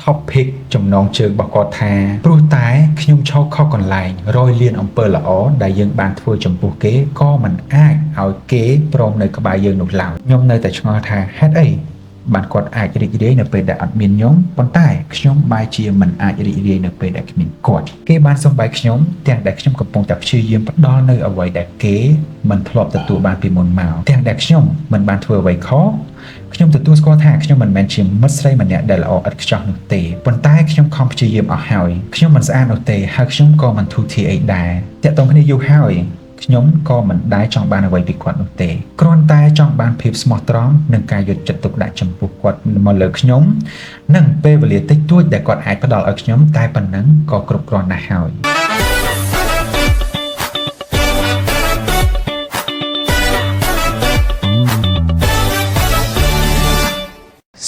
topic ចំណងជើងរបស់គាត់ថាព្រោះតែខ្ញុំឈរខុសកន្លែងរយលានអំពើល្អដែលយើងបានធ្វើចំពោះគេក៏មិនអាចឲ្យគេព្រមនៅក្បែរយើងនោះឡើយខ្ញុំនៅតែឆ្ងល់ថាហេតុអីបានគាត់អាចរីករាយនៅពេលដែលអត់មានខ្ញុំប៉ុន្តែខ្ញុំបែរជាមិនអាចរីករាយនៅពេលដែលគ្មានគាត់គេបានសំបែកខ្ញុំទាំងដែលខ្ញុំកំពុងតែព្យាយាមផ្ដល់នៅអ្វីដែលគេមិនធ្លាប់ទទួលបានពីមុនមកទាំងដែលខ្ញុំមិនបានធ្វើអ្វីខុសខ្ញុំទទួលស្គាល់ថាខ្ញុំមិនមែនជាមិត្តស្រីម្នាក់ដែលល្អឥតខ្ចោះនោះទេប៉ុន្តែខ្ញុំខំព្យាយាមអស់ហើយខ្ញុំមិនស្អាតនោះទេហើយខ្ញុំក៏មិនធូរធារអីដែរតាក់ទងគ្នាយូរហើយខ្ញុំក៏មិនដែលចង់បានអ្វីពីគាត់នោះទេគ្រាន់តែចង់បានភាពស្មោះត្រង់និងការយកចិត្តទុកដាក់ចំពោះគាត់មកលើខ្ញុំនិងពេលវេលាតិចតួចដែលគាត់អាចផ្ដល់ឲ្យខ្ញុំតែប៉ុណ្ណឹងក៏គ្រប់គ្រាន់ណាស់ហើយ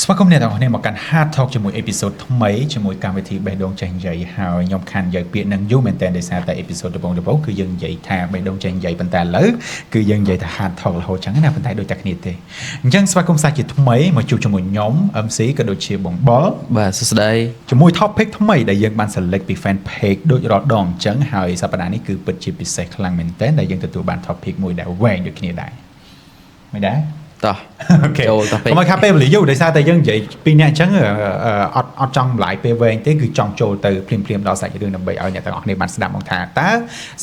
ស្វាគមន៍អ្នកទាំងអស់គ្នាមកកាន់ Hard Talk ជាមួយអេពីសូតថ្មីជាមួយកម្មវិធីបេះដូងចេះនិយាយហើយខ្ញុំខាននិយាយពាក្យនឹងយូរមែនតើដោយសារតែអេពីសូតដំបូងគឺយើងនិយាយថាបេះដូងចេះនិយាយប៉ុន្តែឥឡូវគឺយើងនិយាយថា Hard Talk រហូតចឹងណាប៉ុន្តែដូចតែគ្នាទេអញ្ចឹងស្វាគមន៍សាច់ជាថ្មីមកជួបជាមួយខ្ញុំ MC ក៏ដូចជាបងបលបាទសួស្តីជាមួយ topic ថ្មីដែលយើងបាន select ពី fan page ដូចរាល់ដងអញ្ចឹងហើយសប្តាហ៍នេះគឺពិតជាពិសេសខ្លាំងមែនតើដែលយើងទទួលបាន topic មួយដែលវែងដូចគ្នាដែរមិនដែរតោះអូខេចូលទៅមកខាពេលវេលាយូរដោយសារតែយើងនិយាយពីអ្នកអញ្ចឹងអត់ចង់ម្លាយពេលវែងទេគឺចង់ចូលទៅភ្លាមៗដល់សាច់រឿងដើម្បីឲ្យអ្នកទាំងអស់គ្នាបានស្ដាប់មកថាតើ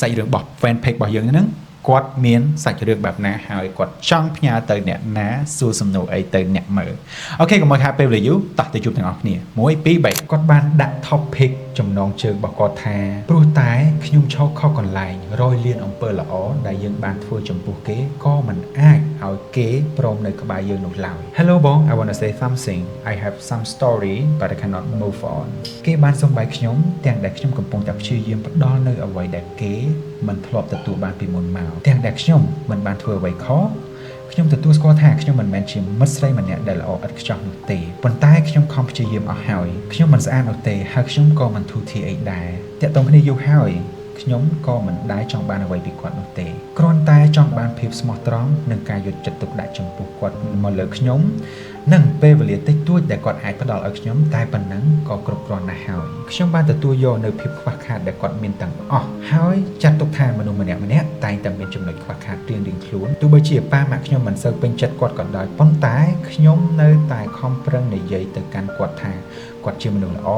សាច់រឿងរបស់ fan page របស់យើងហ្នឹងគាត់មានសាច់រឿងបែបណាហើយគាត់ចង់ផ្ញើទៅអ្នកណាសួរសំណួរអីទៅអ្នកមើលអូខេកុំឲ្យខាពេលវេលាយូរតោះទៅជួបទាំងអស់គ្នា1 2 3គាត់បានដាក់ topic ចំណងជើងរបស់គាត់ថាព្រោះតែខ្ញុំឈរខុសកន្លែងរយលានអំពើល្អដែលយើងបានធ្វើចំពោះគេក៏មិនអាចឲ្យគេព្រមនៅក្បែរយើងនោះឡើយ Hello បង I want to say something I have some story but I cannot move on គេបានសំបែកខ្ញុំទាំងដែលខ្ញុំកំពុងតែព្យាយាមផ្ដល់នៅអ្វីដែលគេមិនធ្លាប់ទទួលបានពីមុនមកទាំងដែលខ្ញុំមិនបានធ្វើអ្វីខុសខ្ញុំទទួលស្គាល់ថាខ្ញុំមិនមែនជាមិត្តស្រីម្នាក់ដែលល្អឥតខ្ចោះនោះទេប៉ុន្តែខ្ញុំខំព្យាយាមអស់ហើយខ្ញុំមិនស្អាតនោះទេហើយខ្ញុំក៏មិនធូរធារអីដែរតាក់ទងគ្នាយូរហើយខ្ញុំក៏មិនដែលចង់បានអ្វីពីគាត់នោះទេគ្រាន់តែចង់បានភាពស្មោះត្រង់និងការយកចិត្តទុកដាក់ចំពោះគាត់មកលើខ្ញុំនិងពេលវេលាតិចតួចដែលគាត់អាចផ្ដល់ឲ្យខ្ញុំតែប៉ុណ្ណឹងក៏គ្រប់គ្រាន់ណាស់ហើយខ្ញុំបានទទួលយកនៅភាពខ្វះខាតដែលគាត់មានទាំងអស់ហើយចាត់ទុកថាមនុស្សម្នាក់តែងតែមានចំណុចខ្វះខាតរៀងៗខ្លួនទោះបីជាប៉ាម៉ាក់ខ្ញុំមិនសូវពេញចិត្តគាត់ក៏ដោយប៉ុន្តែខ្ញុំនៅតែខំប្រឹងនិយាយទៅកាន់គាត់ថាគាត់ជាមនុស្សល្អ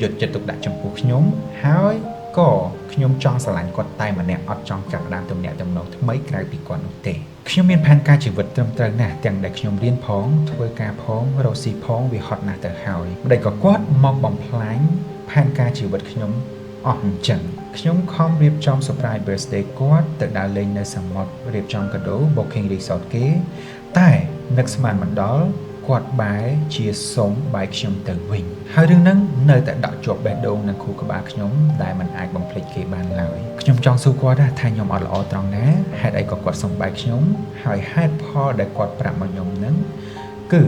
យកចិត្តទុកដាក់ចំពោះខ្ញុំហើយក៏ខ្ញុំចង់ស្រឡាញ់គាត់តែម្នាក់អត់ចង់ចាប់ផ្ដើមទំនាក់ទំនងថ្មីក្រៅពីគាត់នោះទេខ្ញុំមានផែនការជីវិតត្រឹមត្រូវណាស់ទាំងដែលខ្ញុំរៀនផងធ្វើការផងរកស៊ីផងវាហត់ណាស់ទៅហើយម្ដេចក៏គាត់មកបំផ្លាញផែនការជីវិតខ្ញុំអស់អញ្ចឹងខ្ញុំខំរៀបចំ surprise birthday គាត់ទៅដើរលេងនៅសមុទ្ររៀបចំកាដូ booking resort គេតែនឹកស្មានមិនដល់គាត់បែរជាសុំបាយខ្ញុំទៅវិញហើយរឿងហ្នឹងនៅតែដកជាប់បេះដូងនឹងខួរក្បាលខ្ញុំដែលមិនអាចបំភ្លេចគេបានឡើយខ្ញុំចង់សួរគាត់ថាខ្ញុំអត់ល្អត្រង់ណាហេតុអីក៏គាត់សុំបាយខ្ញុំហើយហេតុផលដែលគាត់ប្រាប់មកខ្ញុំហ្នឹងគឺ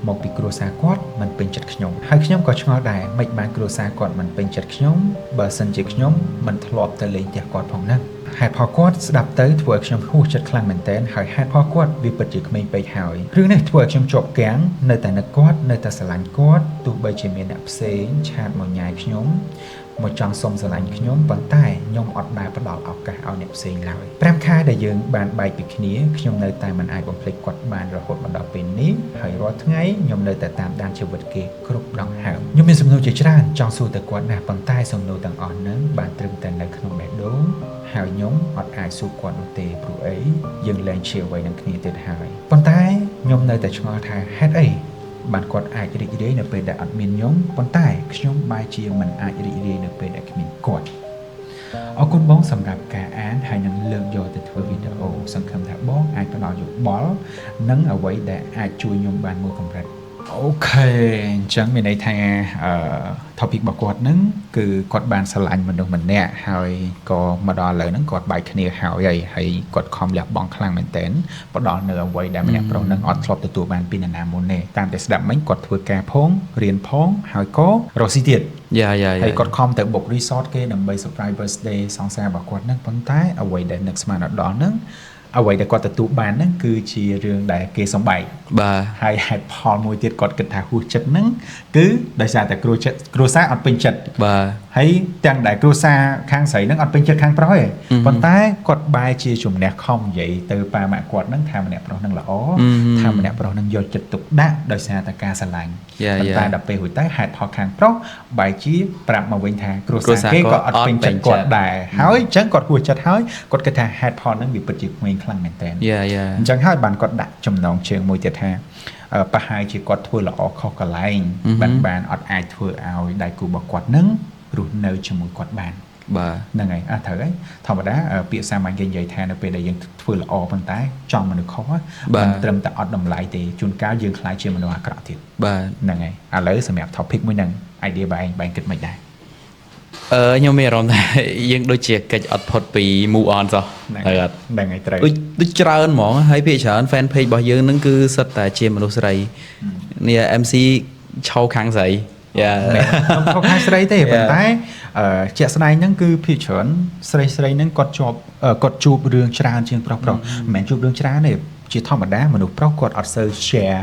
មកពីគ្រួសារគាត់មិនពេញចិត្តខ្ញុំហើយខ្ញុំក៏ឆ្ងល់ដែរមិនបានគ្រួសារគាត់មិនពេញចិត្តខ្ញុំបើសិនជាខ្ញុំមិនធ្លាប់ទៅលេងផ្ទះគាត់ផងហ្នឹងហេតុផលគាត់ស្ដាប់ទៅធ្វើឲ្យខ្ញុំហួសចិត្តខ្លាំងមែនទែនហើយហេតុផលគាត់វាពិតជាក្មេងពេកហើយរឿងនេះធ្វើឲ្យខ្ញុំជាប់គាំងនៅតែនឹកគាត់នៅតែស្រឡាញ់គាត់ទោះបីជាមានអ្នកផ្សេងឆាតមកញ៉ាយខ្ញុំមកចង់សុំស្រឡាញ់ខ្ញុំប៉ុន្តែខ្ញុំអត់ដែលផ្ដល់ឱកាសឲ្យអ្នកផ្សេងឡើយ5ខែដែលយើងបានបែកពីគ្នាខ្ញុំនៅតែមិនអាចបំភ្លេចគាត់បានរហូតមកដល់ពេលនេះហើយរាល់ថ្ងៃខ្ញុំនៅតែតាមដានជីវិតគេគ្រប់ដងហើមខ្ញុំមានសំណួរជាច្រើនចង់សួរទៅគាត់ណាស់ប៉ុន្តែសំណួរទាំងអស់ហ្នឹងបានត្រឹមតែនៅក្នុងបេះដូងហើយខ្ញុំអត់អាចសួរគាត់នោះទេព្រោះអីយើងលែងជាអ្វីនឹងគ្នាទៀតហើយប៉ុន្តែខ្ញុំនៅតែឆ្ងល់ថាហេតុអីបានគាត់អាចរីករាយនៅពេលដែលអត់មានខ្ញុំប៉ុន្តែខ្ញុំបែរជាមិនអាចរីករាយនៅពេលដែលគ្មានគាត់អរគុណបងសម្រាប់ការអានហើយនឹងលើកយកទៅធ្វើវីដេអូសង្ឃឹមថាបងអាចផ្ដល់យោបល់និងអ្វីដែលអាចជួយខ្ញុំបានមួយកម្រិតអូខេអញ្ចឹងមានន័យថាtopic របស់គាត់ហ្នឹងគឺគាត់បានស្រឡាញ់មនុស្សម្នាក់ហើយក៏មកដល់ឥឡូវហ្នឹងគាត់បែកគ្នាហើយគាត់ខំលះបង់ខ្លាំងមែនទែនផ្ដល់នៅអ្វីដែលម្នាក់ប្រុសហ្នឹងអត់ធ្លាប់ទទួលបានពីនរណាមុនទេតាមតែស្ដាប់មិញគាត់ធ្វើការផងរៀនផងហើយក៏រកស៊ីទៀតហើយគាត់ខំទៅ book resort គេដើម្បី surprise birthday សង្សាររបស់គាត់ហ្នឹងប៉ុន្តែអ្វីដែលនឹកស្មានដល់ហ្នឹង អ្វីដែលគាត់ទទួលបានហ្នឹងគឺជារឿងដែលគេសំបែក បាទ ហើយហេតុផលមួយទៀតគាត់គិតថាហួសចិត្តហ្នឹងគឺដោយសារតែគ្រួសារអត់ពេញចិត្ត បាទ ហើយទាំងដែលគ្រួសារខាងស្រីហ្នឹងអត់ពេញចិត្តខាងប្រុសទេប៉ុន្តែគាត់បែរជាជំនះខំនិយាយទៅប៉ាម៉ាក់គាត់ហ្នឹងថាម្នាក់ប្រុសហ្នឹងល្អថាម្នាក់ប្រុសហ្នឹងយកចិត្តទុកដាក់ដោយសារតែការស្រឡាញ់ប៉ុន្តែដល់ពេលរួចទៅហេតុផលខាងប្រុសបែរជាប្រាប់មកវិញថាគ្រួសារគេក៏អត់ពេញចិត្តគាត់ដែរហើយអញ្ចឹងគាត់ហួសចិត្តហើយគាត់គិតថាហេតុផលហ្នឹងវាពិតជាក្មេងខ្លាំងមែនតើ យ៉ា អញ្ចឹងហើយបានគាត់ដាក់ចំណងជើងមួយទៀតថាប្រហែលជាគាត់ធ្វើល្អខុសកន្លែងបានអត់អាចធ្វើឲ្យដៃគូរបស់គាត់នឹងរស់នៅជាមួយគាត់បាន បាទ ហ្នឹងហើយត្រូវហើយធម្មតាពាក្យសាមញ្ញគេនិយាយថានៅពេលដែលយើងធ្វើល្អប៉ុន្តែចង់មនុស្សខុសមិនត្រឹមតែអត់តម្លៃទេជួនកាលយើងខ្លាចជាមនុស្សអាក្រក់ទៀត បាទ ហ្នឹងហើយឥឡូវសម្រាប់ topic មួយហ្នឹង idea បែងគិតមិនដែរ ខ្ញុំមានអារម្មណ៍ថាយើងដូចជាកិច្ចអត់ផុតពី move on សោះហើយអត់ ហ្នឹងហើយត្រូវ ដូចច្រើនហ្មងហើយភាគច្រើន fan page របស់យើងហ្នឹងគឺសិតតែជាមនុស្សស្រីនេះ MC ឆោខាងស្រីយ៉ា ខ្ញុំខុសខាងស្រីទេប៉ុន្តែជាក់ស្ដែងហ្នឹងគឺភាគច្រើនស្រីហ្នឹងគាត់ជួបរឿងច្រើនជាងប្រុសមិនមែនជួបរឿងច្រើនទេជាធម្មតាមនុស្សប្រុសគាត់អត់សូវ share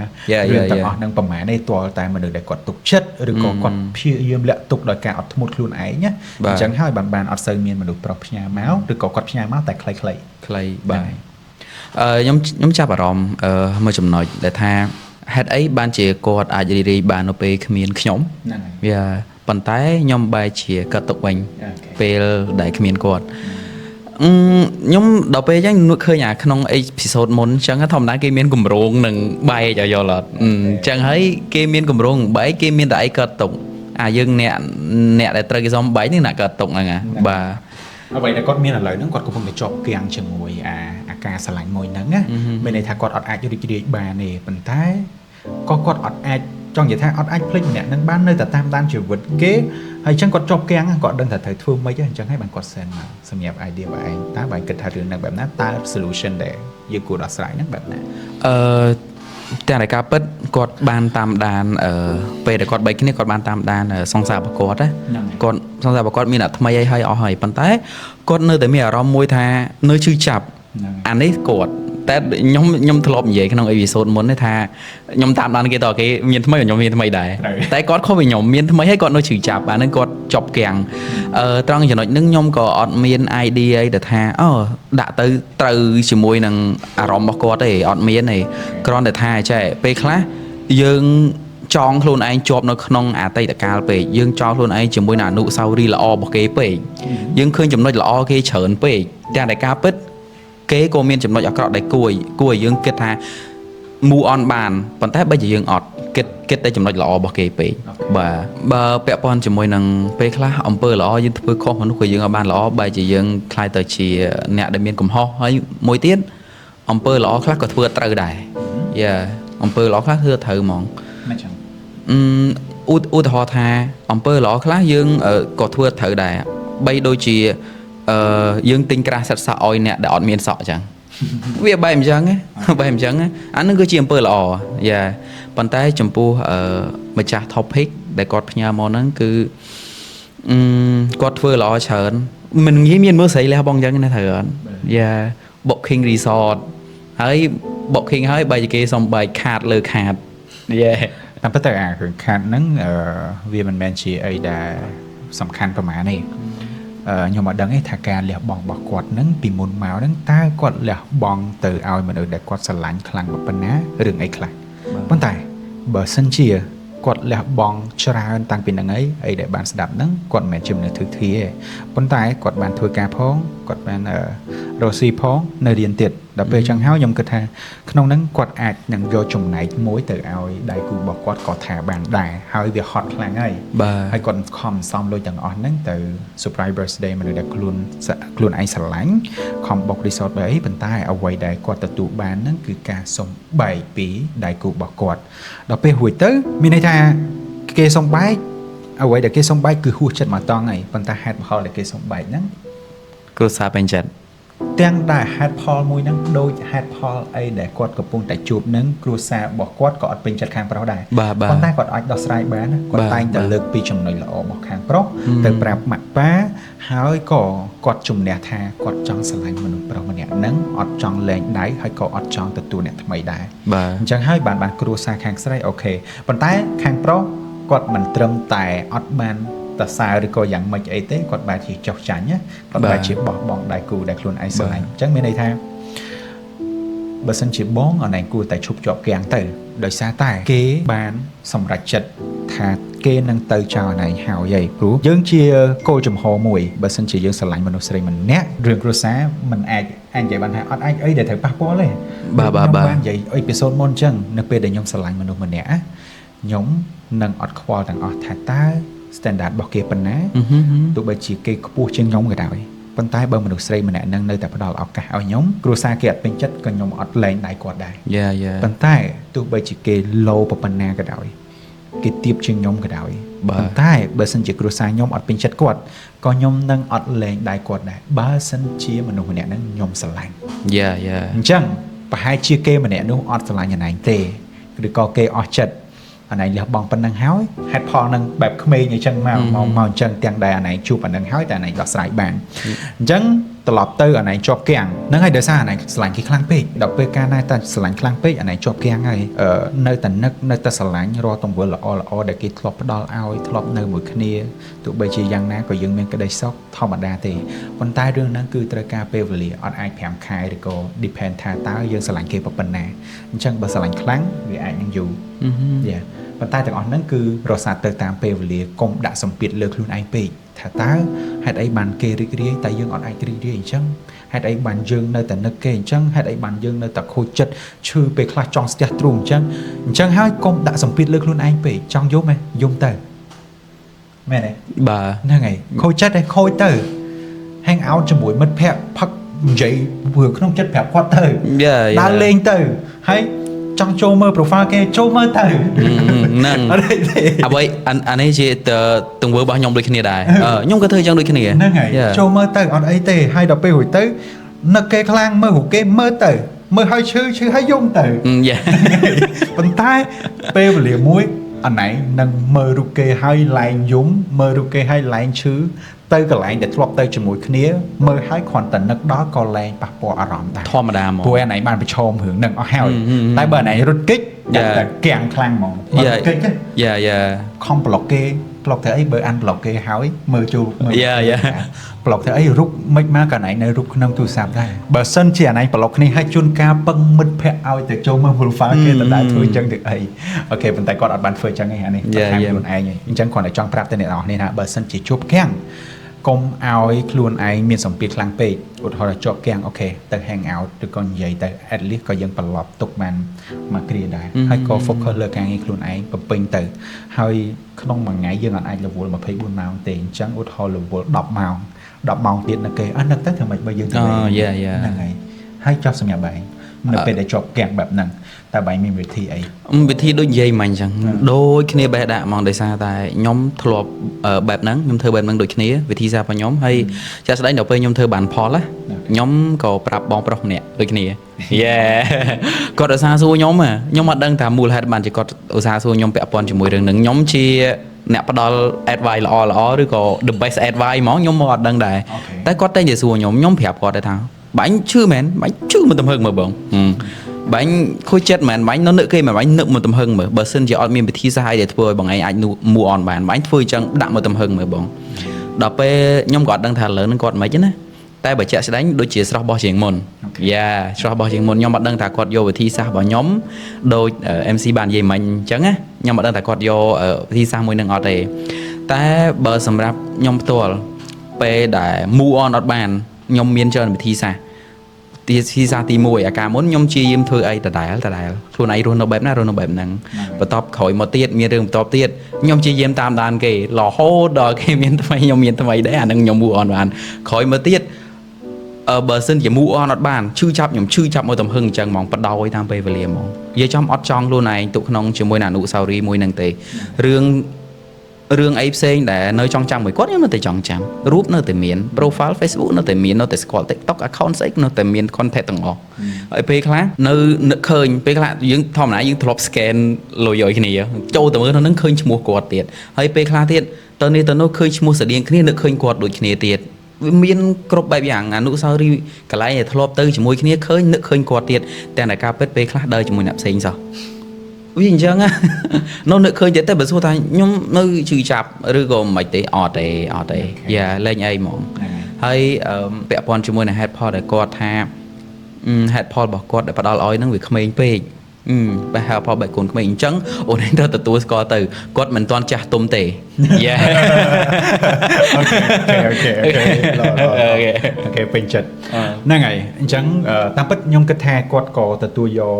រឿងទាំងអស់ហ្នឹងប្រហែលទេទាល់តែមនុស្សដែលគាត់ទុកចិត្តឬក៏គាត់ព្យាយាមលាក់ទុកដោយការអត់ធ្មត់ខ្លួនឯងណាអញ្ចឹងហើយបានអត់សូវមានមនុស្សប្រុសផ្ញើមកឬក៏គាត់ផ្ញើមកតែខ្លីៗ បាទខ្ញុំចាប់អារម្មណ៍មួយចំណុចដែលថាហេតុអីបានជាគាត់អាចរីកបាននៅពេលគ្មានខ្ញុំ ហ្នឹងហើយ វាប៉ុន្តែខ្ញុំបែរជាកាត់ទុកវិញពេលដែលគ្មានគាត់ខ្ញុំដល់ពេលអញ្ចឹងនឹកឃើញអាក្នុងអេពីសូតមុនអញ្ចឹងធម្មតាគេមានកម្រងនឹងបែកឲ្យយល់អត់អញ្ចឹងហើយគេមានកម្រងបែកគេមានតែអីកាត់ទុកអាយើងអ្នកដែលត្រូវគេសុំបែកនេះណាកាត់ទុកហ្នឹងបាទ អ្វីដែលគាត់មានឥឡូវហ្នឹងគាត់កំពុងតែជាប់គាំងជាមួយអាការស្រឡាញ់មួយហ្នឹងណាមានន័យថាគាត់អត់អាចរីករាយបានទេប៉ុន្តែក៏គាត់អត់អាចចង់និយាយថាអត់អាចភ្លេចម្នាក់ហ្នឹងបាននៅតែតាមដានជីវិតគេហើយអញ្ចឹងគាត់ជាប់គាំងគាត់ដឹងថាត្រូវធ្វើម៉េចអញ្ចឹងហើយបានគាត់ send មកសម្រាប់ idea របស់ឯងតើបើគិតថារឿងហ្នឹងបែបណាតើ solution ដែលយើងគួរដោះស្រាយហ្នឹងបែបណា តែរការពិតគាត់បានតាមដានពេលដែលគាត់បែកគ្នាគាត់បានតាមដានសង្សាររបស់គាត់ណាគាត់សង្សាររបស់គាត់មានអាថ្មីហើយអស់ហើយប៉ុន្តែគាត់នៅតែមានអារម្មណ៍មួយថានៅឈឺចាប់អានេះគាត់តែខ្ញុំធ្លាប់និយាយក្នុងអេពីសូតមុននេះថាខ្ញុំតាមដានគេតើគេមានថ្មីខ្ញុំមានថ្មីដែរតែគាត់ខុសពីខ្ញុំមានថ្មីហើយគាត់នៅឈឺចាប់អាហ្នឹងគាត់ចប់គាំងត្រង់ចំណុចហ្នឹងខ្ញុំក៏អត់មាន idea អីទៅថាដាក់ទៅត្រូវជាមួយនឹងអារម្មណ៍របស់គាត់ទេអត់មានទេគ្រាន់តែថាចេះពេលខ្លះយើងចង់ខ្លួនឯងជាប់នៅក្នុងអតីតកាលពេកយើងចង់ខ្លួនឯងជាមួយនឹងអនុស្សាវរីយ៍ល្អរបស់គេពេកយើងឃើញចំណុចល្អគេច្រើនពេកតែតែការពិតគេក៏មានចំណុចអាក្រក់ដែលគួរឲ្យយើងគិតថា move on បានប៉ុន្តែបើជាយើងអត់គិតតែចំណុចល្អរបស់គេពេកបាទបើពាក់ព័ន្ធជាមួយនឹងពេលខ្លះអំពើល្អយើងធ្វើខុសមនុស្សក៏យើងអត់បានល្អបើជាយើងខ្លាចទៅជាអ្នកដែលមានកំហុសហើយមួយទៀតអំពើល្អខ្លះក៏ធ្វើត្រូវដែរយ៉ាអំពើល្អខ្លះធ្វើត្រូវហ្មងមិនចឹងឧទាហរណ៍ថាអំពើល្អខ្លះយើងក៏ធ្វើត្រូវដែរបីដូចជាយើងទិញក្រាស់សិតសក់ឲ្យអ្នកដែលអត់មានសក់អញ្ចឹងវាបែបអញ្ចឹងអានឹងគឺជាអំពើល្អយ៉ាប៉ុន្តែចំពោះម្ចាស់ topic ដែលគាត់ផ្ញើមកហ្នឹងគឺគាត់ធ្វើល្អច្រើនមិនងាយមានមើលស្រីលះបងអញ្ចឹងណាត្រូវអត់យ៉ា booking resort ហើយ booking ហើយបើជាគេសុំបែកខាតលើខាតយ៉ាតាមពិតទៅអារឿងខាតហ្នឹងវាមិនមែនជាអីដែលសំខាន់ប្រហែលទេខ្ញុំអត់ដឹងទេថាការលះបង់របស់គាត់ហ្នឹងពីមុនមកហ្នឹងតើគាត់លះបង់ទៅឲ្យមនុស្សដែលគាត់ស្រឡាញ់ខ្លាំងប៉ុណ្ណារឿងអីខ្លះប៉ុន្តែបើសិនជាគាត់លះបង់ច្រើនតាំងពីហ្នឹងអីដែលបានស្ដាប់ហ្នឹងគាត់មិនមែនជាមនុស្សធឹកធាទេប៉ុន្តែគាត់បានធ្វើការផងគាត់បានរកស៊ីផងនៅរៀនទៀតដល់ពេលអញ្ចឹងហើយខ្ញុំគិតថាក្នុងហ្នឹងគាត់អាចនឹងយកចំណែកមួយទៅឲ្យដៃគូរបស់គាត់ក៏ថាបានដែរហើយវាហត់ខ្លាំងហើយគាត់ខំសំលុយទាំងអស់ហ្នឹងទៅ surprise birthday មនុស្សដែលខ្លួនឯងស្រឡាញ់ខំបុក resort បែបអីប៉ុន្តែអ្វីដែលគាត់ទទួលបានហ្នឹងគឺការសុំបែកពីដៃគូរបស់គាត់ដល់ពេលរួចទៅមានន័យថាគេសុំបែកអ្វីដែលគេសុំបែកគឺហួសចិត្តមកតង់ហើយប៉ុន្តែហេតុផលដែលគេសុំបែកហ្នឹងគ្រួសារពេញចិត្ត ទាំងដែលហេតុផលមួយហ្នឹងដូចហេតុផលអីដែលគាត់កំពុងតែជួបហ្នឹងគ្រួសាររបស់គាត់ក៏អត់ពេញចិត្តខាងប្រុសដែរប៉ុន្តែគាត់អាចដោះស្រាយបានគាត់តែងតែលើកពីចំណុចល្អរបស់ខាងប្រុសទៅប្រាប់ម៉ាក់ប៉ាហើយក៏គាត់ជំនះថាគាត់ចង់ស្រឡាញ់មនុស្សប្រុសម្នាក់ហ្នឹងអត់ចង់លែងដៃហើយក៏អត់ចង់ទទួលអ្នកថ្មីដែរអញ្ចឹងហើយបានគ្រួសារខាងស្រីអូខេប៉ុន្តែខាងប្រុសគាត់មិនត្រឹមតែអត់បានតសើឬក៏យ៉ាងម៉េចអីទេគាត់បែរជាចោះចាញ់គាត់បែរជាបោះបង់ដៃគូដែលខ្លួនឯងស្រឡាញ់អញ្ចឹងមានន័យថាបើសិនជាបងអនឯងគួរតែឈប់ជាប់គាំងទៅដោយសារតែគេបានសម្រេចចិត្តថាគេនឹងទៅចោលអនឯងហើយព្រោះយើងជាគោលចំហមួយបើសិនជាយើងស្រឡាញ់មនុស្សស្រីម្នាក់រឿងគ្រួសារមិនអាចនិយាយបានថាអត់អាចអីដែលត្រូវប៉ះពាល់ទេបាននិយាយអេពីសូតមុនអញ្ចឹងនៅពេលដែលខ្ញុំស្រឡាញ់មនុស្សម្នាក់ខ្ញុំនឹងអត់ខ្វល់ទាំងអស់ថាតើstandard របស់គេប៉ុណ្ណាទោះបីជាគេខ្ពស់ជាងខ្ញុំក៏ដោយប៉ុន្តែបើមនុស្សស្រីម្នាក់នឹងនៅតែផ្ដល់ឱកាសឲ្យខ្ញុំគ្រួសារគេអត់ពេញចិត្តក៏ខ្ញុំអត់លែងដៃគាត់ដែរប៉ុន្តែទោះបីជាគេlowប៉ុណ្ណាក៏ដោយគេទាបជាងខ្ញុំក៏ដោយប៉ុន្តែបើសិនជាគ្រួសារខ្ញុំអត់ពេញចិត្តគាត់ក៏ខ្ញុំនឹងអត់លែងដៃគាត់ដែរបើសិនជាមនុស្សម្នាក់នឹងខ្ញុំស្រឡាញ់អញ្ចឹងប្រហែលជាគេម្នាក់នោះអត់ស្រឡាញ់អណៃទេឬក៏គេអស់ចិត្តអណៃលះបង់ប៉ុណ្ណឹងហើយហេតុផលនឹងបែបក្មេងអញ្ចឹងមកអញ្ចឹងទាំងដែលអណៃជួបប៉ុណ្ណឹងហើយតែអណៃដោះស្រាយបានអញ្ចឹងត្រឡប់ទៅអណៃជាប់គាំងហ្នឹងហើយដោយសារអណៃស្រឡាញ់គេខ្លាំងពេកដល់ពេលកាលណាតែស្រឡាញ់ខ្លាំងពេកអណៃជាប់គាំងហើយនៅតែនឹកនៅតែស្រឡាញ់រាល់ទង្វើល្អដែលគេធ្លាប់ផ្ដល់ឲ្យធ្លាប់នៅមួយគ្នាទោះបីជាយ៉ាងណាក៏យើងមានក្តីសុខធម្មតាទេប៉ុន្តែរឿងហ្នឹងគឺត្រូវការពេលវេលាអត់អាច5ខែឬក៏ depend ថាតើយើងស្រឡាញ់គេប៉ុណ្ណាអញ្ចឹងបើស្រឡាញ់ខ្លាំងវាអាចនឹងយូរប៉ុន្តែទាំងអស់ហ្នឹងគឺរសាទៅតាមពេលវេលាកុំដាក់សម្ពាធលើខ្លួនឯងពេកថាតើហេតុអីបានគេរីករាយតែយើងអត់អាចរីករាយអញ្ចឹងហេតុអីបានយើងនៅតែនឹកគេអញ្ចឹងហេតុអីបានយើងនៅតែខូចចិត្តឈឺពេលខ្លះចង់ស្ទះទ្រូងអញ្ចឹងហើយកុំដាក់សម្ពាធលើខ្លួនឯងពេកចង់យំហ៎យំទៅមែនទេបាទហ្នឹងហើយខូចចិត្តឯងខូចទៅ hang out ជាមួយមិត្តភ័ក្តិផឹកនិយាយរឿងក្នុងចិត្តប្រាប់គាត់ទៅដើរលេងទៅហើយចង់ចូលមើល profile គេចូលមើលទៅហ្នឹងអ្វីអានេះជាទង្វើរបស់ខ្ញុំដូចគ្នាដែរខ្ញុំក៏ធ្វើចឹងដូចគ្នាហ្នឹងហើយចូលមើលទៅអត់អីទេហើយដល់ពេលរួចទៅនឹកគេខ្លាំងមើលរូបគេមើលទៅមើលឲ្យឈឺឲ្យយំទៅប៉ុន្តែពេលវេលាមួយអណៃនឹងមើលរូបគេឲ្យឡែងយំមើលរូបគេឲ្យឡែងឈឺទៅកន្លែងដែលធ្លាប់ទៅជាមួយគ្នាមើលឲ្យគ្រាន់តែនឹកដល់ក៏លែងប៉ះពាល់អារម្មណ៍ដែរធម្មតាហ្មងព្រោះអណៃបានប្រឈមរឿងហ្នឹងអស់ហើយតែបើអណៃរត់គេចតែគាំងខ្លាំងហ្មងគេចខំប្លុកគេប្លុកទៅអីបើអានប្លុកគេហើយមើលចូលមើលប្លុកទៅអីរូបមិនមកកន្លែងនៅរូបក្នុងទូរស័ព្ទដែរបើសិនជាអណៃប្លុកគ្នាឲ្យជួនកាលពឹងមិត្តភ័ក្តិឲ្យទៅចូលមើល profile គេតើធ្វើអញ្ចឹងទៅអីអូខេប៉ុន្តែគាត់អត់បានធ្វើអញ្ចឹងទេអានេះតាមខ្លួនឯងអញ្ចឹងគាត់តែចង់ប្រាប់ទៅអ្នកនរនេះថាបើសិនជាជួបគាំងកុំឲ្យខ្លួនឯងមានសម្ពាធខ្លាំងពេកឧទាហរណ៍ជាប់គាំងអូខេទៅ hang out ឬក៏និយាយទៅ at least ក៏យើងត្រឡប់ទុកបានមកគ្រាដែរហើយក៏ focus លើការងារខ្លួនឯងបំពេញទៅហើយក្នុងមួយថ្ងៃយើងអាចរវល់24ម៉ោងទេអញ្ចឹងឧទាហរណ៍រវល់10ម៉ោងទៀតនៅគេនឹកទៅធ្វើម៉េចបើយើងទៅហ្នឹងហើយចប់សម្រាប់បែងនៅពេលដែលជាប់គាំងបែបហ្នឹងតែបែងមានវិធីអីវិធីដូចនិយាយមិញអញ្ចឹងដូចគ្នាបេះដាក់ហ្មងដោយសារតែខ្ញុំធ្លាប់បែបហ្នឹងខ្ញុំធ្វើបែបហ្នឹងដូចគ្នាវិធីសាស្ត្ររបស់ខ្ញុំហើយចាក់ស្ដែងដល់ពេលខ្ញុំធ្វើបានផលណាខ្ញុំក៏ប្រាប់បងប្រុសម្នាក់ដូចគ្នាគាត់ឧស្សាហ៍សួរខ្ញុំអត់ដឹងថាមូលហេតុបានជាគាត់ឧស្សាហ៍សួរខ្ញុំពាក់ព័ន្ធជាមួយរឿងហ្នឹងខ្ញុំជាអ្នកផ្ដល់ advice ល្អឬក៏ the best advice ហ្មងខ្ញុំមកអត់ដឹងដែរតែគាត់តែនិយាយសួរខ្ញុំប្រាប់គាត់ដែរថាបាញ់ឈឺមែនបាញ់ឈឺមិនទំហឹងមើលបងបាញ់ខូចចិត្តមែនបាញ់នៅនឹកគេមែនបាញ់នឹកមកទំហឹងមើលបើសិនជាអត់មានវិធីសាស្ត្រឲ្យធ្វើឲ្យបងឯងអាច move on បានបាញ់ធ្វើអញ្ចឹងដាក់មកទំហឹងមើលបងដល់ពេលខ្ញុំក៏អត់ដឹងថាលើនឹងគាត់មិនណាតែបើជាក់ស្ដែងដូចជាស្រស់បោះជាងមុនស្រស់បោះជាងមុនខ្ញុំអត់ដឹងថាគាត់យកវិធីសាស្ត្ររបស់ខ្ញុំដូច MC បាននិយាយមិញអញ្ចឹងណាខ្ញុំអត់ដឹងថាគាត់យកវិធីសាស្ត្រមួយនឹងអត់ទេតែបើសម្រាប់ខ្ញុំផ្ទាល់ពេលដែល move on អត់បានខ្ញុំមានច្រើនវិធីសាស្ត្រទី1អាការមុនខ្ញុំជាយាមធ្វើអីដដែលខ្លួនឯងរស់នៅបែបណារស់នៅបែបហ្នឹងបន្ទាប់ក្រោយមកទៀតមានរឿងបន្ទាប់ទៀតខ្ញុំជាយាមតាមដានគេរហូតដល់គេមានថ្មីខ្ញុំមានថ្មីដែរអាហ្នឹងខ្ញុំ move on បានក្រោយមកទៀតបើសិនជា move on អត់បានឈឺចាប់ខ្ញុំឈឺចាប់មកទំហឹងអញ្ចឹងហ្មងបដោយតាមពេលវេលាហ្មងនិយាយចំអត់ចង់ខ្លួនឯងទុកក្នុងជាមួយនឹងអនុស្សាវរីយ៍មួយហ្នឹងទេរឿង រឿងអីផ្សេងដែលនៅចង់ចាំមួយគាត់ខ្ញុំនៅតែចង់ចាំរូបនៅតែមាន profile Facebook នៅតែមាននៅតែស្គាល់ TikTok account ស្អីនៅតែមាន content ទាំងអស់ហើយពេលខ្លះនៅនឹកឃើញពេលខ្លះយើងធម្មតាយើងធ្លាប់ scan លុយឲ្យគ្នាចូលទៅមើលនៅនឹងឃើញឈ្មោះគាត់ទៀតហើយពេលខ្លះទៀតទៅនេះទៅនោះឃើញឈ្មោះស្តៀងគ្នានឹកឃើញគាត់ដូចគ្នាទៀតវាមានគ្រប់បែបយ៉ាងអនុស្សាវរីយ៍កន្លែងដែលធ្លាប់ទៅជាមួយគ្នាឃើញនឹកឃើញគាត់ទៀតតែតែការពិតពេលខ្លះដើរជាមួយអ្នកផ្សេងសោះវាអញ្ចឹងនៅនឹកឃើញទៀតតែបើសួរថាខ្ញុំនៅជឿចាប់ឬក៏មិនទេអត់ទេយ៉ាលេងអីហ្មងហើយពាក់ព័ន្ធជាមួយនឹង head pod ដែលគាត់ថា head pod របស់គាត់ដែលផ្ដល់ឲ្យនឹងវាក្មេងពេកបែរ head pod បែបកូនក្មេងអញ្ចឹងអូនឯងត្រូវទទួលស្គាល់ទៅគាត់មិនទាន់ចាស់ទុំទេយ៉ាអូខេពេញចិត្តហ្នឹងហើយអញ្ចឹងតាមពិតខ្ញុំគិតថាគាត់ក៏ទទួលយក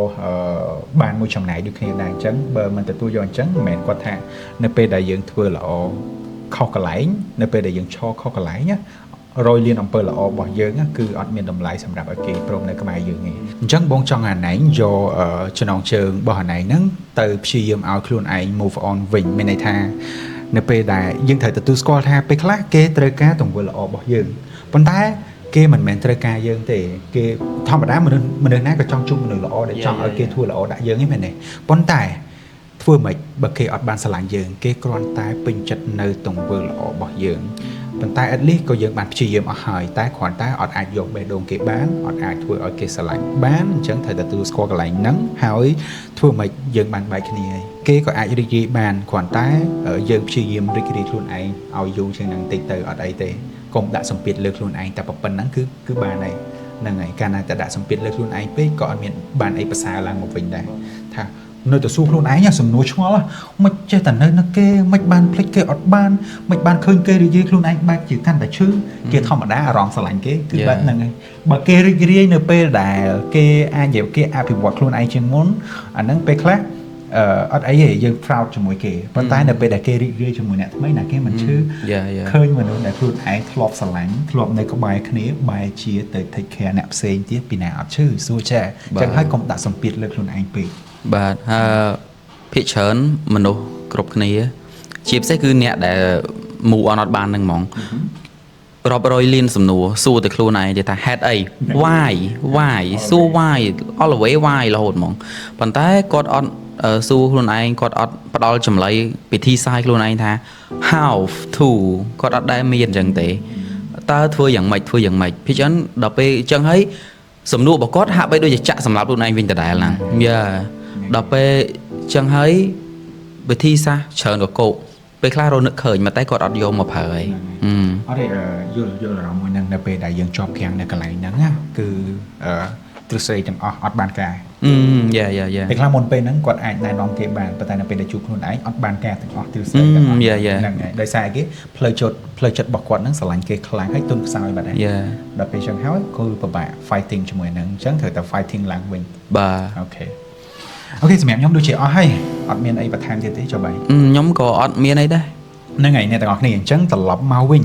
បានមួយចំណែកដូចគ្នាដែរអញ្ចឹងបើមិនទទួលយកអញ្ចឹងមិនមែនគាត់ថានៅពេលដែលយើងធ្វើល្អខុសកន្លែងនៅពេលដែលយើងឈរខុសកន្លែងណារយលានអំពើល្អរបស់យើងគឺអត់មានតម្លៃសម្រាប់ឲ្យគេព្រមនៅក្បែរយើងទេអញ្ចឹងបងចង់អាណែងយកចំណងជើងរបស់អាណែងហ្នឹងទៅព្យាយាមឲ្យខ្លួនឯង move on វិញមានន័យថានៅពេលដែលយើងត្រូវទទួលស្គាល់ថាពេលខ្លះគេត្រូវការទង្វើល្អរបស់យើងប៉ុន្តែគេមិនមែនត្រូវការយើងទេគេធម្មតាមនុស្សណាក៏ចង់ជួបមនុស្សល្អដែលចង់ឲ្យគេធ្វើល្អដាក់យើងហ្នឹងមែនទេប៉ុន្តែធ្វើម៉េចបើគេអត់បានស្រឡាញ់យើងគេគ្រាន់តែពេញចិត្តនៅទង្វើល្អរបស់យើងប៉ុន្តែ at least ក៏យើងបានព្យាយាមអស់ហើយតែគ្រាន់តែអត់អាចយកបេះដូងគេបានអត់អាចធ្វើឲ្យគេស្រឡាញ់បានអញ្ចឹងត្រូវតែទទួលស្គាល់កន្លែងហ្នឹងហើយធ្វើម៉េចយើងបានបែកគ្នាហើយគេក៏អាចរីករាយបានគ្រាន់តែយើងព្យាយាមរីករាយខ្លួនឯងឲ្យយូរជាងហ្នឹងតិចទៅអត់អីទេកុំដាក់សម្ពាធលើខ្លួនឯងតែប៉ុណ្្នឹងគឺបានហើយហ្នឹងហើយកាលណាតែដាក់សម្ពាធលើខ្លួនឯងពេកក៏អត់មានបានអីប្រសើរឡើងមកវិញដែរថានៅទៅសួរខ្លួនឯងសំណួរឆ្ងល់មិនចេះតែនៅគេមិនបានភ្លេចគេអត់បានមិនបានឃើញគេរីករាយខ្លួនឯងបែបជាកាន់តែឈឺគេធម្មតាអារម្មណ៍ស្រឡាញ់គេគឺបែបហ្នឹងហើយបើគេរីករាយនៅពេលដែលគេអាចនិយាយគេអភិវឌ្ឍខ្លួនឯងជាងមុនអាហ្នឹងពេលខ្លះអត់អីទេយើង proud ជាមួយគេប៉ុន្តែនៅពេលដែលគេរីករាយជាមួយអ្នកថ្មីណាគេមិនឈឺឃើញមនុស្សដែលខ្លួនឯងធ្លាប់ស្រឡាញ់ធ្លាប់នៅក្បែរគ្នាបែរជាទៅ take care អ្នកផ្សេងទៀតពីណាអត់ឈឺសួរចាអញ្ចឹងហើយកុំដាក់សម្ពាធលើខ្លួនឯងពេកបាទភាគច្រើនមនុស្សគ្រប់គ្នាជាពិសេសគឺអ្នកដែល move on អត់បានហ្នឹងហ្មងរាប់រយលានសំណួរសួរទៅខ្លួនឯងថាហេតុអី why សួរ why always why រហូតហ្មងប៉ុន្តែគាត់អត់សួរខ្លួនឯងគាត់អត់ផ្ដល់ចម្លើយពិធីសាយខ្លួនឯងថា how to គាត់អត់ដែលមានអញ្ចឹងទេតើធ្វើយ៉ាងម៉េចភាគច្រើនដល់ពេលអញ្ចឹងហើយសំណួររបស់គាត់ហាក់បីដូចជាចាក់សម្រាប់ខ្លួនឯងវិញដដែលហ្នឹងយ៉ាដល់ពេលអញ្ចឹងហើយវិធីសាស្ត្រច្រើនក៏គោកពេលខ្លះរនឹកឃើញមកតែគាត់អត់យកមកប្រើហើយអត់ទេយល់អារម្មណ៍មួយហ្នឹងនៅពេលដែលយើងជាប់គាំងនៅកន្លែងហ្នឹងណាគឺទ្រឹស្ដីទាំងអស់អត់បានការយ៉ាពេលខ្លះមុនពេលហ្នឹងគាត់អាចណែនាំគេបានប៉ុន្តែនៅពេលដែលជួបខ្លួនឯងអត់បានការទាំងអស់ទ្រឹស្ដីទាំងអស់ហ្នឹងហើយដោយសារគេផ្លូវចិត្តរបស់គាត់ហ្នឹងស្រឡាញ់គេខ្លាំងហើយទុនខ្សោយបាត់ហើយដល់ពេលអញ្ចឹងហើយគឺពិបាក fighting ជាមួយហ្នឹងអញ្ចឹងត្រូវតែ fighting ឡើងវិញបាទអូខេសម្រាប់ខ្ញុំដូចជាអស់ហើយអត់មានអីបន្ថែមទៀតទេចុះបាយខ្ញុំក៏អត់មានអីដែរហ្នឹងហើយអ្នកទាំងអស់គ្នាអញ្ចឹងត្រឡប់មកវិញ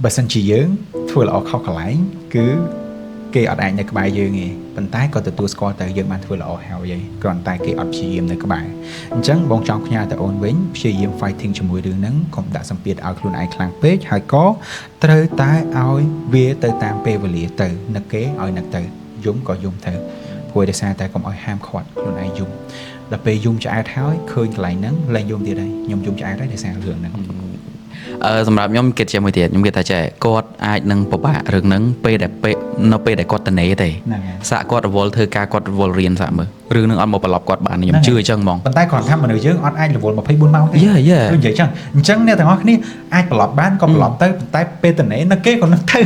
បើសិនជាយើងធ្វើល្អខុសកន្លែងគឺគេអត់អាចនៅក្បែរយើងទេប៉ុន្តែក៏ទទួលស្គាល់ទៅយើងបានធ្វើល្អហើយគ្រាន់តែគេអត់ព្យាយាមនៅក្បែរអញ្ចឹងបងចង់ផ្ញើទៅអូនវិញព្យាយាម fighting ជាមួយរឿងហ្នឹងកុំដាក់សម្ពាធឲ្យខ្លួនឯងខ្លាំងពេកហើយក៏ត្រូវតែឲ្យវាទៅតាមពេលវេលាទៅនឹកគេឲ្យនឹកទៅយំក៏យំទៅព្រោះដោយសារតែកុំឲ្យហាមឃាត់ខ្លួនឯងយំដល់ពេលយំឆ្អែតហើយឃើញកន្លែងហ្នឹងលែងយំទៀតហើយខ្ញុំយំឆ្អែតហើយដោយសាររឿងហ្នឹងសម្រាប់ខ្ញុំគិតជាមួយទៀតខ្ញុំគិតថាគាត់អាចនឹងពិបាករឿងហ្នឹងនៅពេលដែលគាត់តនេទេសាក់គាត់រវល់ធ្វើការគាត់រវល់រៀនសាក់មើលរឿងហ្នឹងអត់មកប្រឡប់គាត់បានខ្ញុំជឿអញ្ចឹងហ្មងប៉ុន្តែគាត់ថាមនុស្សយើងអត់អាចរវល់24ម៉ោងទេគឺនិយាយអញ្ចឹងអ្នកទាំងអស់គ្នាអាចប្រឡប់បានក៏ប្រឡប់ទៅប៉ុន្តែពេលតនេនៅគេក៏នឹកទៅ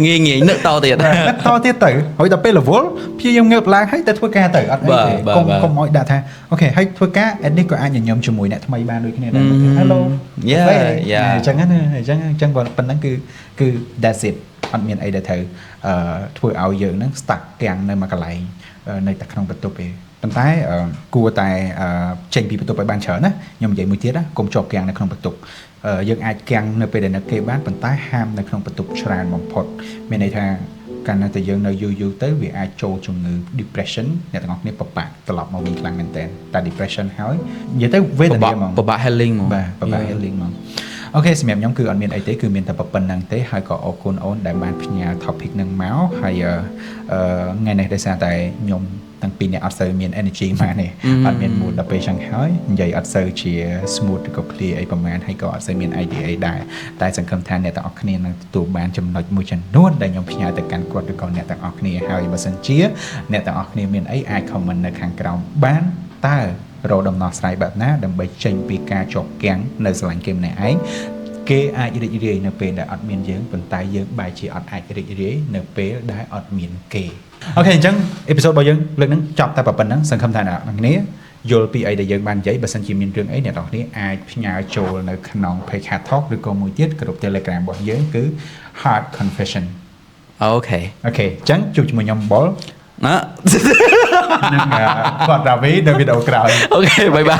ងាយនឹកតទៀតទៅហើយដល់ពេលរវល់ព្យាយាមងើបឡើងហើយទៅធ្វើការទៅអត់អីទេកុំឲ្យដាក់ថាអូខេហើយធ្វើការអេតនេះក៏អាចញញឹមជាមួយអ្នកថ្មីបានដូចគ្នាដែរ Hello អញ្ចឹងប៉ុណ្ណឹងគឺ that's it អត់មានអីដែលត្រូវធ្វើឲ្យយើងហ្នឹង stuck ទាំងនៅមួយកន្លែងនៅតែក្នុងបន្ទប់ទេប៉ុន្តែគួរតែចេញពីបន្ទប់ឲ្យបានច្រើនណាខ្ញុំនិយាយមួយទៀតណាកុំជាប់គាំងនៅក្នុងបន្ទប់យើងអាចគាំងនៅពេលដែលនឹកគេបានប៉ុន្តែហាមនៅក្នុងបន្ទប់ច្រើនបំផុតមានន័យថា កាលណាតែយើងនៅយូរទៅវាអាចចូលជំងឺ depression អ្នកទាំងអស់គ្នាពិបាកត្រឡប់មកវិញខ្លាំងមែនតើតែ depression ហើយនិយាយទៅវេទនាហ្មង ពិបាក healing ហ្មង បាទពិបាក healing ហ្មងអូខេសម្រាប់ខ្ញុំគឺអត់មានអីទេគឺមានតែប៉ុណ្្នឹងទេហើយក៏អរគុណអូនដែលបានផ្ញើ topic នឹងមកហើយថ្ងៃនេះដោយសារតែខ្ញុំទាំងពីរអ្នកអត់សូវមាន energy មកនេះអត់មាន mood ដល់ពេលចឹងហើយនិយាយអត់សូវជា smooth ឬក៏ clear អីប្រហែលហើយក៏អត់សូវមាន idea អីដែរតែសង្ឃឹមថាអ្នកទាំងអស់គ្នានឹងទទួលបានចំណុចមួយចំនួនដែលខ្ញុំផ្ញើទៅកាន់គាត់ឬក៏អ្នកទាំងអស់គ្នាហើយបើសិនជាអ្នកទាំងអស់គ្នាមានអីអាច comment នៅខាងក្រោមបានតើរកដំណោះស្រាយបែបណាដើម្បីចេញពីការជាប់គាំងនៅស្រឡាញ់គេម្នាក់ឯងគេអាចរីករាយនៅពេលដែលអត់មានយើងប៉ុន្តែយើងបែរជាអត់អាចរីករាយនៅពេលដែលអត់មានគេអូខេអញ្ចឹងអេពីសូតរបស់យើងលើកហ្នឹងចប់តែប៉ុណ្្នឹងសង្ឃឹមថាអ្នកនរគ្នាយល់ពីអីដែលយើងបាននិយាយបើសិនជាមានរឿងអីអ្នកនរគ្នាអាចផ្ញើចូលនៅក្នុង page Hat Talk ឬក៏មួយទៀតក្រុម Telegram របស់យើងគឺ Heart Confession អូខេ អញ្ចឹងជួបជាមួយខ្ញុំបុល ណា នឹងគាត់ដាវីនៅវីដេអូក្រោយ អូខេបាយបាយ